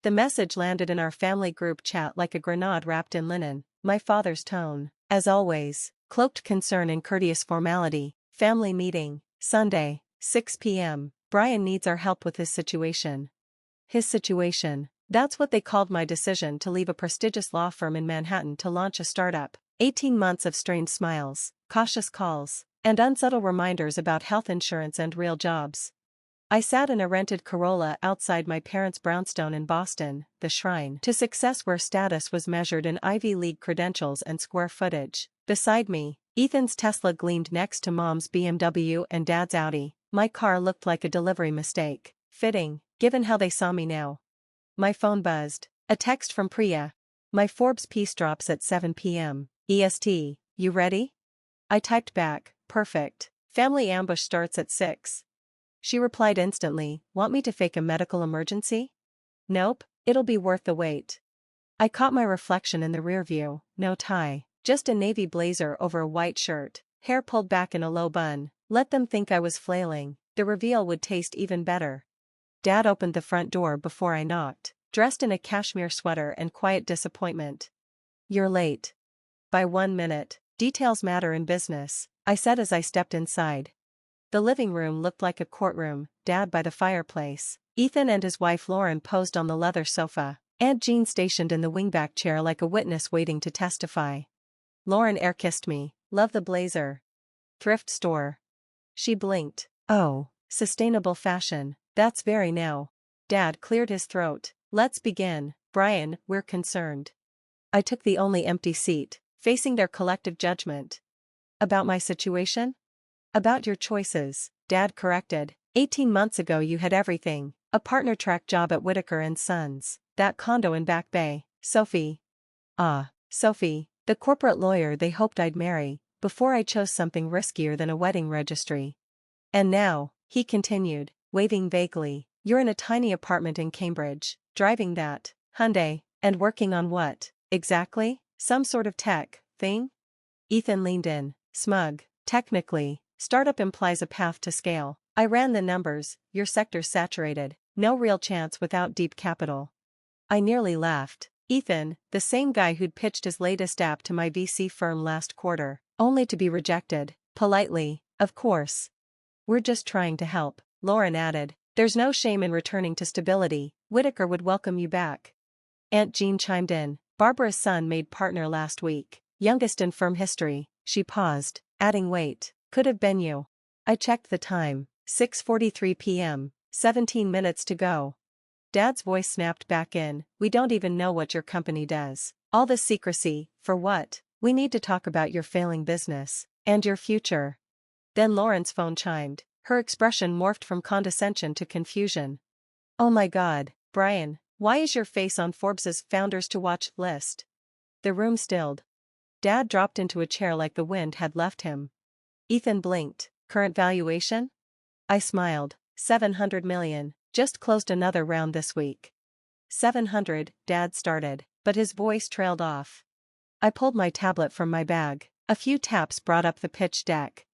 The message landed in our family group chat like a grenade wrapped in linen. My father's tone, as always, cloaked concern and courteous formality. Family meeting, Sunday, 6 p.m. Brian needs our help with his situation. His situation. That's what they called my decision to leave a prestigious law firm in Manhattan to launch a startup. 18 months of strained smiles, cautious calls, and unsubtle reminders about health insurance and real jobs. I sat in a rented Corolla outside my parents' brownstone in Boston, the shrine to success where status was measured in Ivy League credentials and square footage. Beside me, Ethan's Tesla gleamed next to Mom's BMW and Dad's Audi. My car looked like a delivery mistake. Fitting, given how they saw me now. My phone buzzed. A text from Priya. My Forbes piece drops at 7 p.m. EST. You ready? I typed back, perfect. Family ambush starts at 6. She replied instantly, want me to fake a medical emergency? Nope, it'll be worth the wait. I caught my reflection in the rear view, no tie, just a navy blazer over a white shirt, hair pulled back in a low bun. Let them think I was flailing, the reveal would taste even better. Dad opened the front door before I knocked, dressed in a cashmere sweater and quiet disappointment. You're late. By 1 minute, details matter in business, I said as I stepped inside. The living room looked like a courtroom, Dad by the fireplace, Ethan and his wife Lauren posed on the leather sofa, Aunt Jean stationed in the wingback chair like a witness waiting to testify. Lauren air-kissed me, love the blazer. Thrift store. She blinked, oh, sustainable fashion, that's very now. Dad cleared his throat, let's begin, Brian, we're concerned. I took the only empty seat, facing their collective judgment. About my situation? About your choices, Dad corrected. 18 months ago you had everything, a partner-track job at Whitaker & Sons, that condo in Back Bay, Sophie. Ah, Sophie, the corporate lawyer they hoped I'd marry, before I chose something riskier than a wedding registry. And now, he continued, waving vaguely, you're in a tiny apartment in Cambridge, driving that Hyundai, and working on what, exactly? Some sort of tech thing? Ethan leaned in, smug. Technically, startup implies a path to scale. I ran the numbers, your sector's saturated, no real chance without deep capital. I nearly laughed. Ethan, the same guy who'd pitched his latest app to my VC firm last quarter, only to be rejected, politely, of course. We're just trying to help, Lauren added. There's no shame in returning to stability, Whitaker would welcome you back. Aunt Jean chimed in, Barbara's son made partner last week, youngest in firm history. She paused, adding wait, could have been you. I checked the time, 6:43 p.m., 17 minutes to go. Dad's voice snapped back in, we don't even know what your company does. All this secrecy, for what? We need to talk about your failing business, and your future. Then Lauren's phone chimed, her expression morphed from condescension to confusion. Oh my God, Brian, why is your face on Forbes's Founders to Watch list? The room stilled. Dad dropped into a chair like the wind had left him. Ethan blinked, current valuation? I smiled, 700 million, just closed another round this week. 700, Dad started, but his voice trailed off. I pulled my tablet from my bag, a few taps brought up the pitch deck.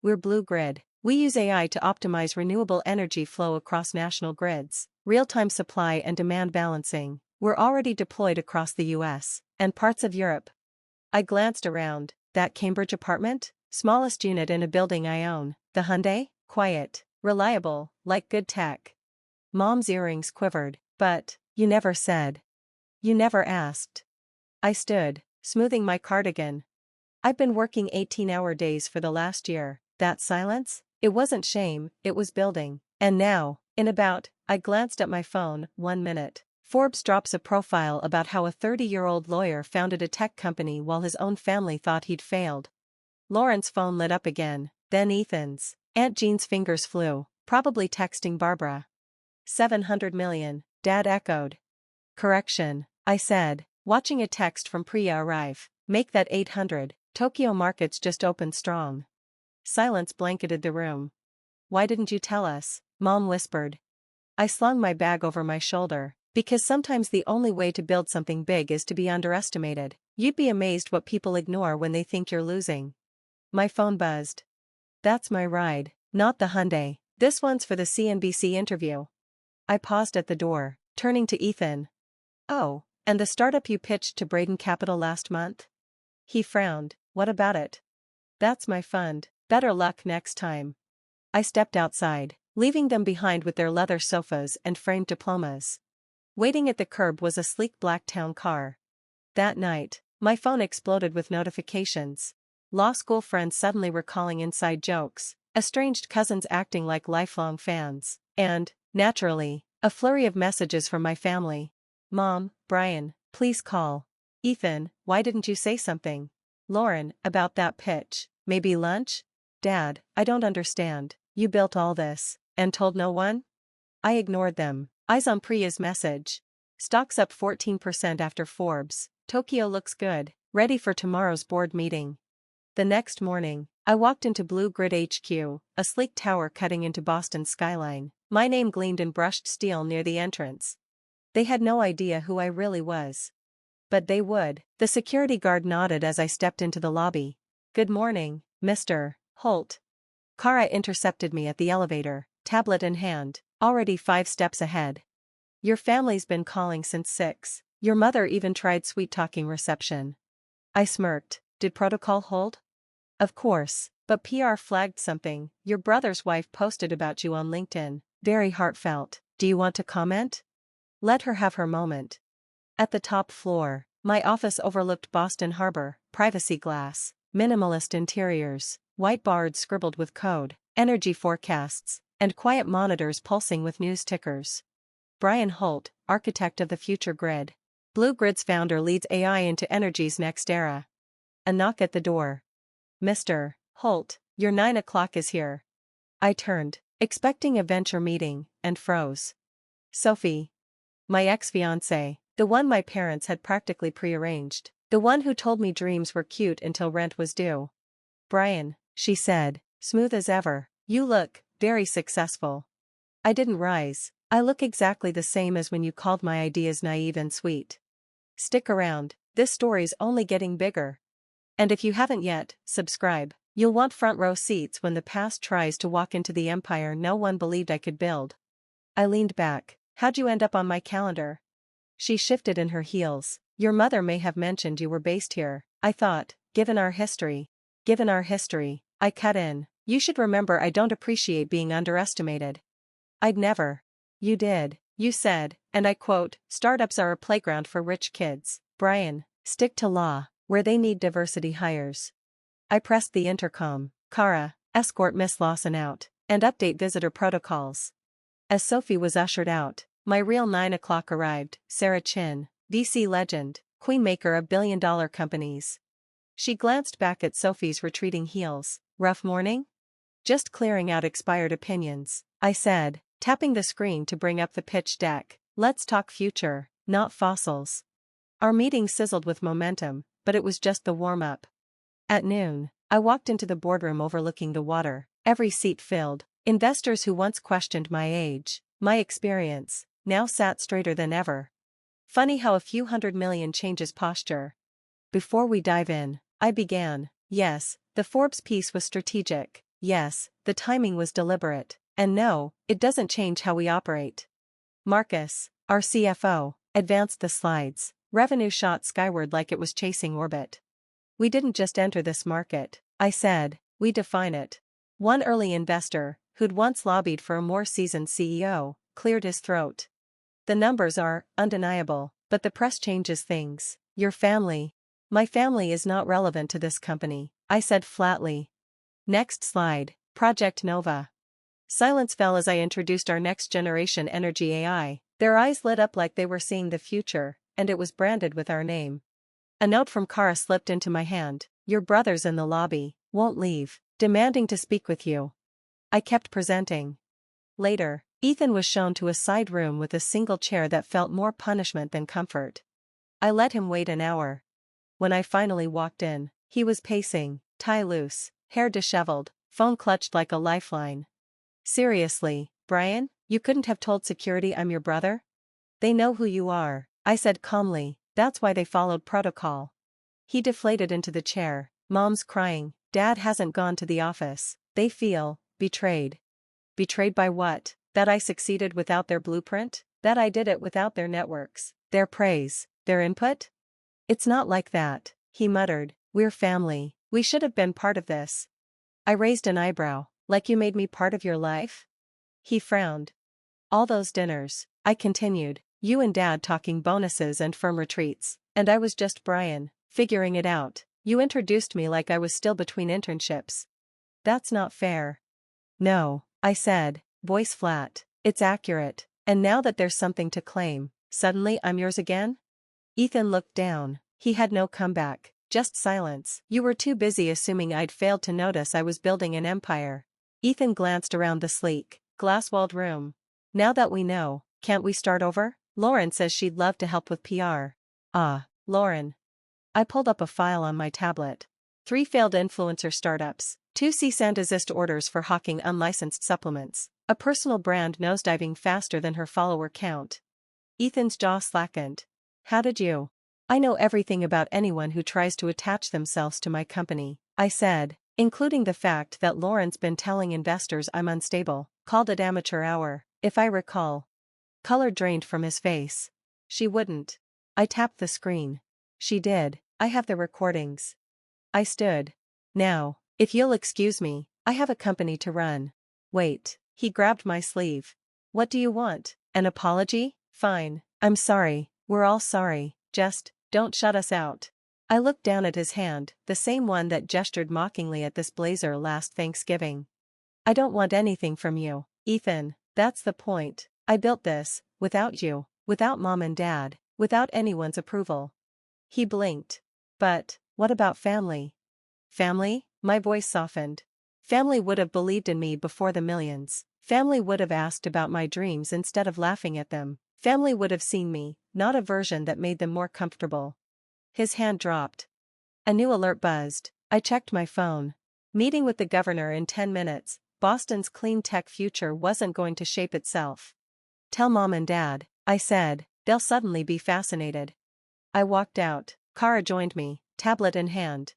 We're Blue Grid. We use AI to optimize renewable energy flow across national grids, real-time supply and demand balancing. We're already deployed across the US and parts of Europe. I glanced around, that Cambridge apartment? Smallest unit in a building I own, the Hyundai? Quiet, reliable, like good tech. Mom's earrings quivered, but, you never said. You never asked. I stood, smoothing my cardigan. I've been working 18-hour days for the last year. That silence? It wasn't shame, it was building. And now, I glanced at my phone, 1 minute. Forbes drops a profile about how a 30-year-old lawyer founded a tech company while his own family thought he'd failed. Lauren's phone lit up again, then Ethan's. Aunt Jean's fingers flew, probably texting Barbara. 700 million, Dad echoed. Correction, I said, watching a text from Priya arrive. Make that 800, Tokyo markets just opened strong. Silence blanketed the room. Why didn't you tell us? Mom whispered. I slung my bag over my shoulder, because sometimes the only way to build something big is to be underestimated. You'd be amazed what people ignore when they think you're losing. My phone buzzed. That's my ride, not the Hyundai. This one's for the CNBC interview. I paused at the door, turning to Ethan. Oh, and the startup you pitched to Braden Capital last month? He frowned. What about it? That's my fund. Better luck next time. I stepped outside, leaving them behind with their leather sofas and framed diplomas. Waiting at the curb was a sleek black town car. That night, my phone exploded with notifications. Law school friends suddenly recalling inside jokes, estranged cousins acting like lifelong fans, and, naturally, a flurry of messages from my family. Mom, Brian, please call. Ethan, why didn't you say something? Lauren, about that pitch, maybe lunch? Dad, I don't understand, you built all this, and told no one? I ignored them, eyes on Priya's message. Stocks up 14% after Forbes, Tokyo looks good, ready for tomorrow's board meeting. The next morning, I walked into Blue Grid HQ, a sleek tower cutting into Boston's skyline. My name gleamed in brushed steel near the entrance. They had no idea who I really was. But they would. The security guard nodded as I stepped into the lobby. Good morning, Mr. Holt. Kara intercepted me at the elevator, tablet in hand, already 5 steps ahead. Your family's been calling since 6. Your mother even tried sweet-talking reception. I smirked. Did protocol hold? Of course, but PR flagged something. Your brother's wife posted about you on LinkedIn. Very heartfelt. Do you want to comment? Let her have her moment. At the top floor, my office overlooked Boston Harbor, privacy glass, minimalist interiors, whiteboards scribbled with code, energy forecasts, and quiet monitors pulsing with news tickers. Brian Holt, architect of the future grid. Blue Grid's founder leads AI into energy's next era. A knock at the door. Mr. Holt, your 9 o'clock is here. I turned, expecting a venture meeting, and froze. Sophie. My ex-fiancée, the one my parents had practically prearranged, the one who told me dreams were cute until rent was due. Brian, she said, smooth as ever, you look very successful. I didn't rise. I look exactly the same as when you called my ideas naive and sweet. Stick around, this story's only getting bigger. And if you haven't yet, subscribe. You'll want front row seats when the past tries to walk into the empire no one believed I could build. I leaned back. How'd you end up on my calendar? She shifted in her heels. Your mother may have mentioned you were based here. I thought, given our history, I cut in. You should remember I don't appreciate being underestimated. I'd never. You did. You said, and I quote, startups are a playground for rich kids. Brian, stick to law, where they need diversity hires. I pressed the intercom. Kara, escort Miss Lawson out, and update visitor protocols. As Sophie was ushered out, my real 9 o'clock arrived. Sarah Chin, VC legend, queenmaker of billion-dollar companies. She glanced back at Sophie's retreating heels. Rough morning? Just clearing out expired opinions, I said, tapping the screen to bring up the pitch deck. Let's talk future, not fossils. Our meeting sizzled with momentum, but it was just the warm-up. At noon, I walked into the boardroom overlooking the water, every seat filled. Investors who once questioned my age, my experience, now sat straighter than ever. Funny how a few $100 million changes posture. Before we dive in, I began. Yes, the Forbes piece was strategic. Yes, the timing was deliberate. And no, it doesn't change how we operate. Marcus, our CFO, advanced the slides. Revenue shot skyward like it was chasing orbit. We didn't just enter this market, I said, we define it. One early investor, who'd once lobbied for a more seasoned CEO, cleared his throat. The numbers are undeniable, but the press changes things. Your family. My family is not relevant to this company, I said flatly. Next slide, Project Nova. Silence fell as I introduced our next-generation energy AI. Their eyes lit up like they were seeing the future, and it was branded with our name. A note from Kara slipped into my hand. Your brother's in the lobby, won't leave, demanding to speak with you. I kept presenting. Later, Ethan was shown to a side room with a single chair that felt more punishment than comfort. I let him wait an hour. When I finally walked in, he was pacing, tie loose, hair disheveled, phone clutched like a lifeline. Seriously, Brian, you couldn't have told security I'm your brother? They know who you are, I said calmly, that's why they followed protocol. He deflated into the chair. Mom's crying, Dad hasn't gone to the office. They feel betrayed. Betrayed by what? That I succeeded without their blueprint? That I did it without their networks, their praise, their input? It's not like that, he muttered. We're family. We should have been part of this. I raised an eyebrow. Like you made me part of your life? He frowned. All those dinners, I continued, you and Dad talking bonuses and firm retreats, and I was just Brian, figuring it out. You introduced me like I was still between internships. That's not fair. No, I said, voice flat. It's accurate, and now that there's something to claim, suddenly I'm yours again? Ethan looked down. He had no comeback, just silence. You were too busy assuming I'd failed to notice I was building an empire. Ethan glanced around the sleek, glass-walled room. Now that we know, can't we start over? Lauren says she'd love to help with PR. Ah, Lauren. I pulled up a file on my tablet. 3 failed influencer startups, 2 cease and desist orders for hawking unlicensed supplements, a personal brand nosediving faster than her follower count. Ethan's jaw slackened. How did you? I know everything about anyone who tries to attach themselves to my company, I said, including the fact that Lauren's been telling investors I'm unstable, called it amateur hour, if I recall. Color drained from his face. She wouldn't. I tapped the screen. She did. I have the recordings. I stood. Now, if you'll excuse me, I have a company to run. Wait, he grabbed my sleeve. What do you want? An apology? Fine. I'm sorry, we're all sorry, just, don't shut us out. I looked down at his hand, the same one that gestured mockingly at this blazer last Thanksgiving. I don't want anything from you, Ethan, that's the point. I built this, without you, without Mom and Dad, without anyone's approval. He blinked. But, what about family? Family? My voice softened. Family would have believed in me before the millions. Family would have asked about my dreams instead of laughing at them. Family would have seen me, not a version that made them more comfortable. His hand dropped. A new alert buzzed. I checked my phone. Meeting with the governor in 10 minutes, Boston's clean tech future wasn't going to shape itself. Tell Mom and Dad, I said, they'll suddenly be fascinated. I walked out. Kara joined me, tablet in hand.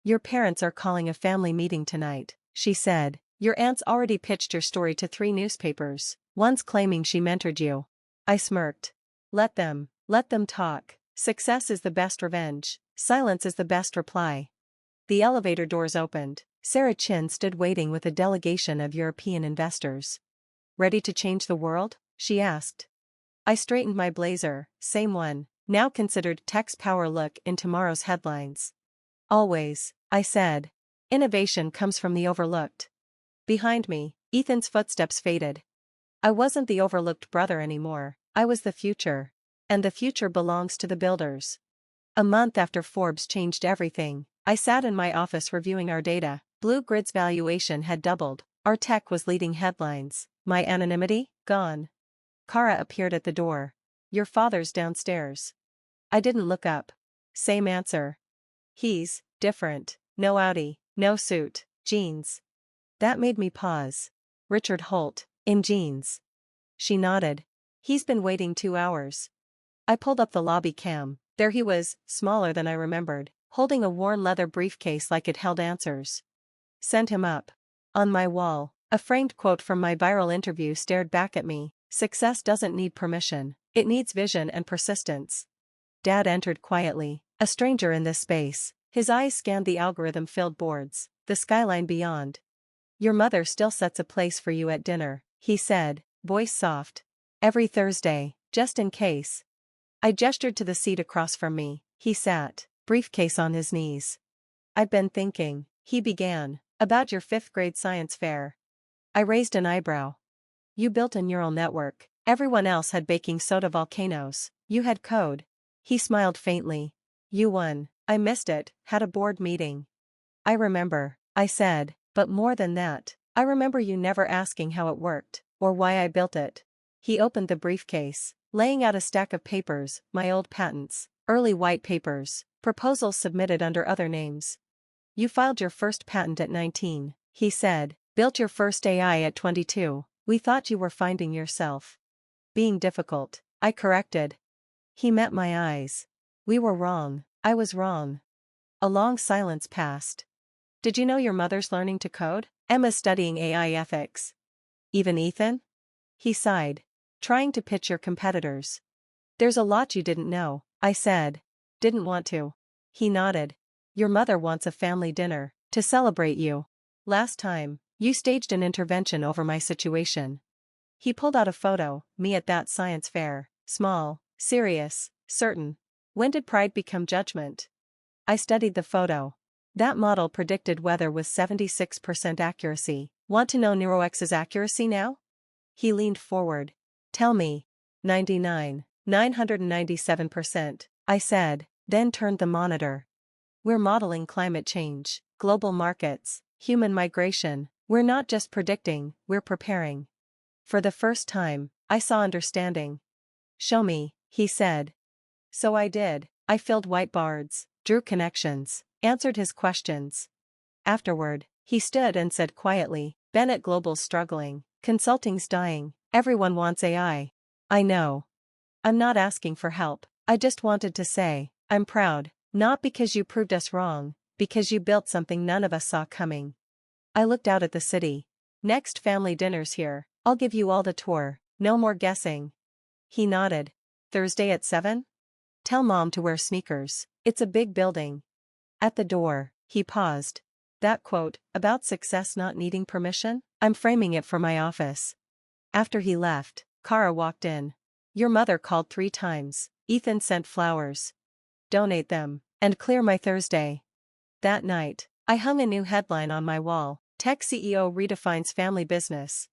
Your parents are calling a family meeting tonight, she said. Your aunt's already pitched your story to 3 newspapers, one's claiming she mentored you. I smirked. Let them talk. Success is the best revenge, silence is the best reply. The elevator doors opened. Sarah Chin stood waiting with a delegation of European investors. Ready to change the world? She asked. I straightened my blazer, same one, now considered tech's power look in tomorrow's headlines. Always, I said. Innovation comes from the overlooked. Behind me, Ethan's footsteps faded. I wasn't the overlooked brother anymore, I was the future. And the future belongs to the builders. A month after Forbes changed everything, I sat in my office reviewing our data. Blue Grid's valuation had doubled, our tech was leading headlines, my anonymity, gone. Kara appeared at the door. Your father's downstairs. I didn't look up. Same answer. He's different, no Audi, no suit, jeans. That made me pause. Richard Holt, in jeans. She nodded. He's been waiting 2 hours. I pulled up the lobby cam. There he was, smaller than I remembered, holding a worn leather briefcase like it held answers. Send him up. On my wall, a framed quote from my viral interview stared back at me. Success doesn't need permission, it needs vision and persistence. Dad entered quietly, a stranger in this space. His eyes scanned the algorithm-filled boards, the skyline beyond. Your mother still sets a place for you at dinner, he said, voice soft. Every Thursday, just in case. I gestured to the seat across from me. He sat, briefcase on his knees. I've been thinking, he began, about your 5th grade science fair. I raised an eyebrow. You built a neural network, everyone else had baking soda volcanoes, you had code. He smiled faintly. You won. I missed it, had a board meeting. I remember, I said, but more than that, I remember you never asking how it worked, or why I built it. He opened the briefcase, laying out a stack of papers, my old patents, early white papers, proposals submitted under other names. You filed your first patent at 19, he said, built your first AI at 22, we thought you were finding yourself being difficult, I corrected. He met my eyes. We were wrong, I was wrong. A long silence passed. Did you know your mother's learning to code? Emma's studying AI ethics. Even Ethan? He sighed. Trying to pitch your competitors. There's a lot you didn't know, I said. Didn't want to. He nodded. Your mother wants a family dinner, to celebrate you. Last time, you staged an intervention over my situation. He pulled out a photo, me at that science fair, small, serious, certain. When did pride become judgment? I studied the photo. That model predicted weather with 76% accuracy. Want to know NeuroX's accuracy now? He leaned forward. Tell me. 997%, I said, then turned the monitor. We're modeling climate change, global markets, human migration. We're not just predicting, we're preparing. For the first time, I saw understanding. Show me, he said. So I did. I filled whiteboards, drew connections, answered his questions. Afterward, he stood and said quietly, Bennett Global's struggling, consulting's dying, everyone wants AI. I know. I'm not asking for help, I just wanted to say, I'm proud, not because you proved us wrong, because you built something none of us saw coming. I looked out at the city. Next family dinner's here, I'll give you all the tour, no more guessing. He nodded. Thursday at 7? Tell Mom to wear sneakers, it's a big building. At the door, he paused. That quote, about success not needing permission, I'm framing it for my office. After he left, Kara walked in. Your mother called 3 times, Ethan sent flowers. Donate them, and clear my Thursday. That night, I hung a new headline on my wall, Tech CEO redefines family business.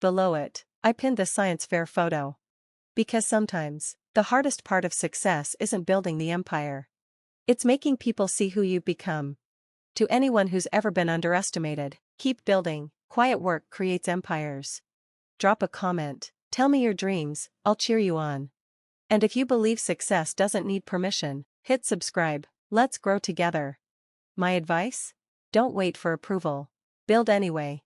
Below it, I pinned the science fair photo. Because sometimes, the hardest part of success isn't building the empire. It's making people see who you've become. To anyone who's ever been underestimated, keep building, quiet work creates empires. Drop a comment, tell me your dreams, I'll cheer you on. And if you believe success doesn't need permission, hit subscribe, let's grow together. My advice? Don't wait for approval. Build anyway.